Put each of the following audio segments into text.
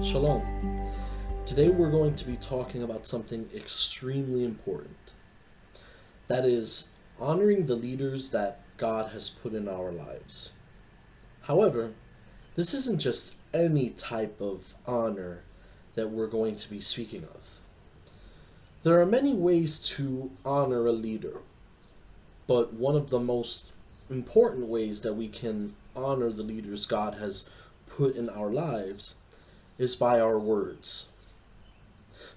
Shalom. Today we're going to be talking about something extremely important. That is, honoring the leaders that God has put in our lives. However, this isn't just any type of honor that we're going to be speaking of. There are many ways to honor a leader, but one of the most important ways that we can honor the leaders God has put in our lives is by our words.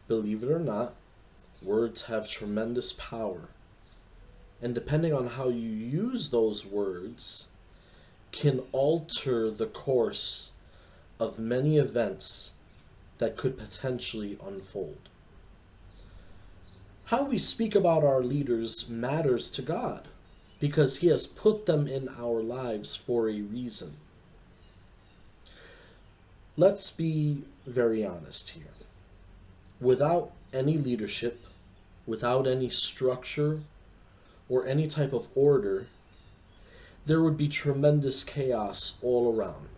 Believe it or not, words have tremendous power. And depending on how you use those words, can alter the course of many events that could potentially unfold. How we speak about our leaders matters to God because He has put them in our lives for a reason. Let's be very honest here. Without any leadership, without any structure, or any type of order, there would be tremendous chaos all around.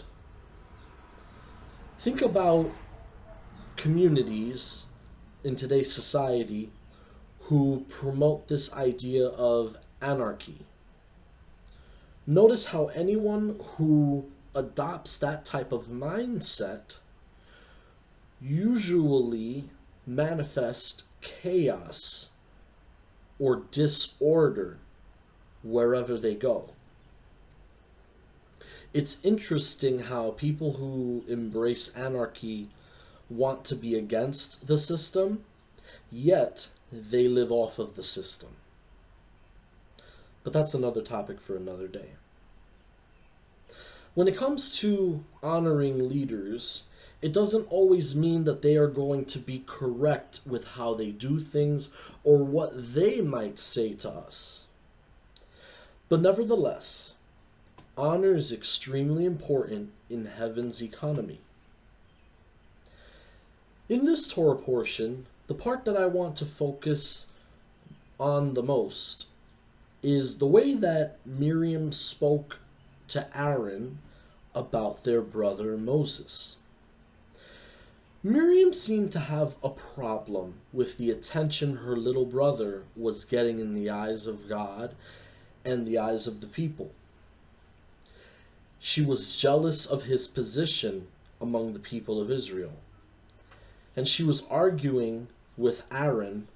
Think about communities in today's society who promote this idea of anarchy. Notice how anyone who adopts that type of mindset usually manifest chaos or disorder wherever they go. It's interesting how people who embrace anarchy want to be against the system, yet they live off of the system. But that's another topic for another day. When it comes to honoring leaders, it doesn't always mean that they are going to be correct with how they do things or what they might say to us. But nevertheless, honor is extremely important in heaven's economy. In this Torah portion, the part that I want to focus on the most is the way that Miriam spoke to Aaron about their brother Moses. Miriam seemed to have a problem with the attention her little brother was getting in the eyes of God and the eyes of the people. She was jealous of his position among the people of Israel. And she was arguing with Aaron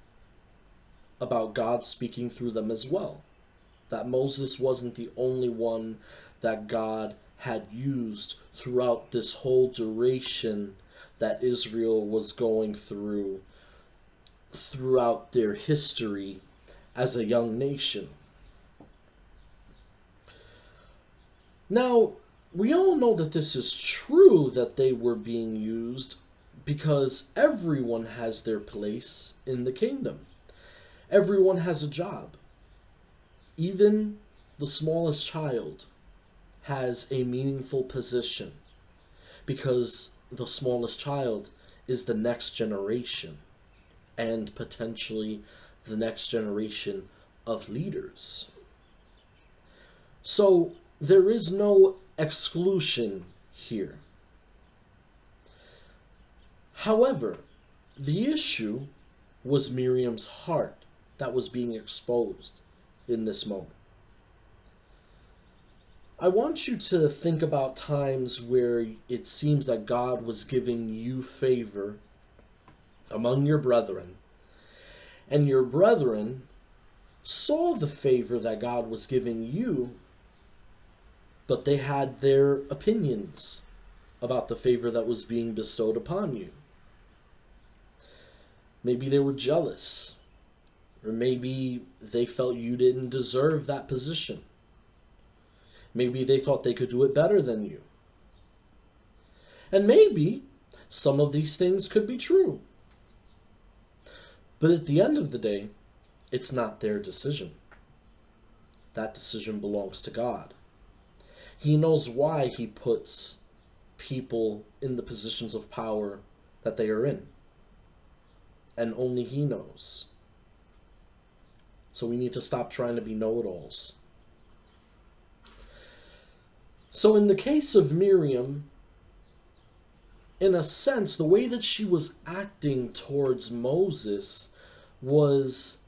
about God speaking through them as well. That Moses wasn't the only one that God had used throughout this whole duration that Israel was going throughout their history as a young nation. Now, we all know that this is true, that they were being used, because everyone has their place in the kingdom. Everyone has a job. Even the smallest child has a meaningful position, because the smallest child is the next generation, and potentially the next generation of leaders. So there is no exclusion here. However, the issue was Miriam's heart that was being exposed in this moment. I want you to think about times where it seems that God was giving you favor among your brethren, and your brethren saw the favor that God was giving you, but they had their opinions about the favor that was being bestowed upon you. Maybe they were jealous, or maybe they felt you didn't deserve that position. Maybe they thought they could do it better than you. And maybe some of these things could be true. But at the end of the day, it's not their decision. That decision belongs to God. He knows why He puts people in the positions of power that they are in. And only He knows. So we need to stop trying to be know-it-alls. So in the case of Miriam, in a sense, the way that she was acting towards Moses was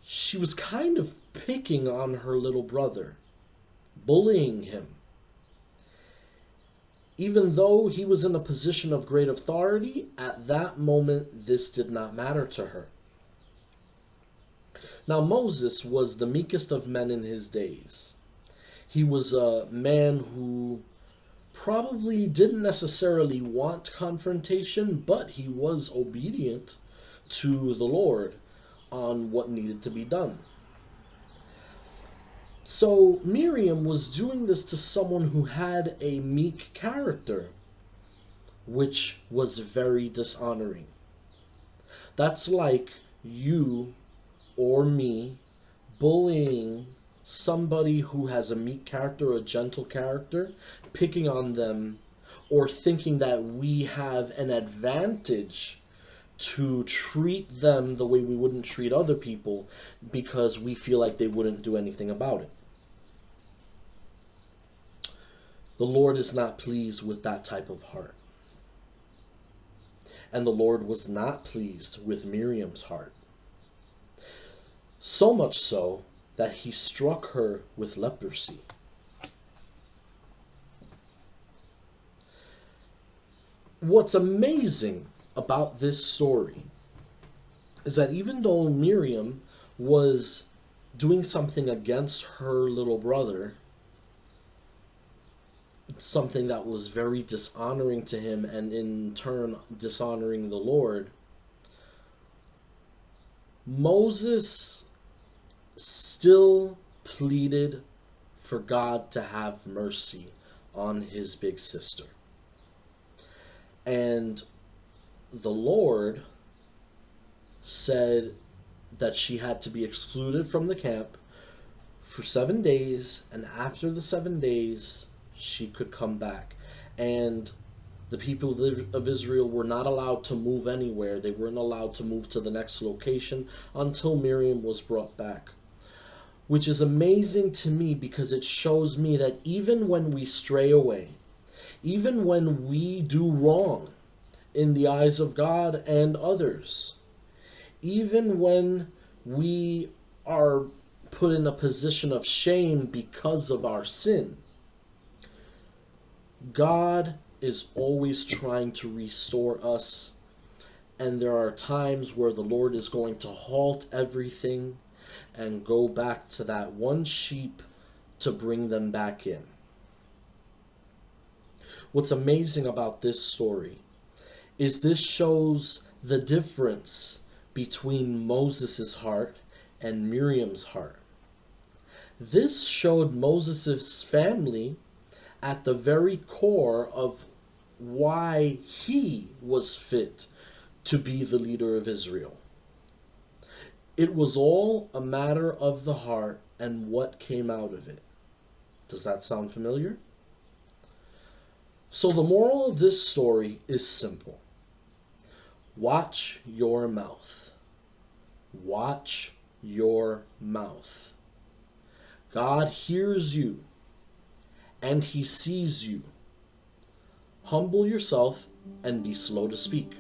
she was kind of picking on her little brother, bullying him. Even though he was in a position of great authority, at that moment, this did not matter to her. Now, Moses was the meekest of men in his days. He was a man who probably didn't necessarily want confrontation, but he was obedient to the Lord on what needed to be done. So Miriam was doing this to someone who had a meek character, which was very dishonoring. That's like you or me bullying somebody who has a meek character, a gentle character, picking on them, or thinking that we have an advantage to treat them the way we wouldn't treat other people because we feel like they wouldn't do anything about it. The Lord is not pleased with that type of heart. And the Lord was not pleased with Miriam's heart. So much so that he struck her with leprosy. What's amazing about this story is that even though Miriam was doing something against her little brother, something that was very dishonoring to him and in turn dishonoring the Lord, Moses still pleaded for God to have mercy on his big sister. And the Lord said that she had to be excluded from the camp for 7 days, and after the 7 days, she could come back. And the people of Israel were not allowed to move anywhere. They weren't allowed to move to the next location until Miriam was brought back. Which is amazing to me because it shows me that even when we stray away, even when we do wrong in the eyes of God and others, even when we are put in a position of shame because of our sin, God is always trying to restore us. And there are times where the Lord is going to halt everything and go back to that one sheep to bring them back in. What's amazing about this story is this shows the difference between Moses' heart and Miriam's heart. This showed Moses' family at the very core of why he was fit to be the leader of Israel. It was all a matter of the heart and what came out of it. Does that sound familiar? So the moral of this story is simple. Watch your mouth. Watch your mouth. God hears you and he sees you. Humble yourself and be slow to speak.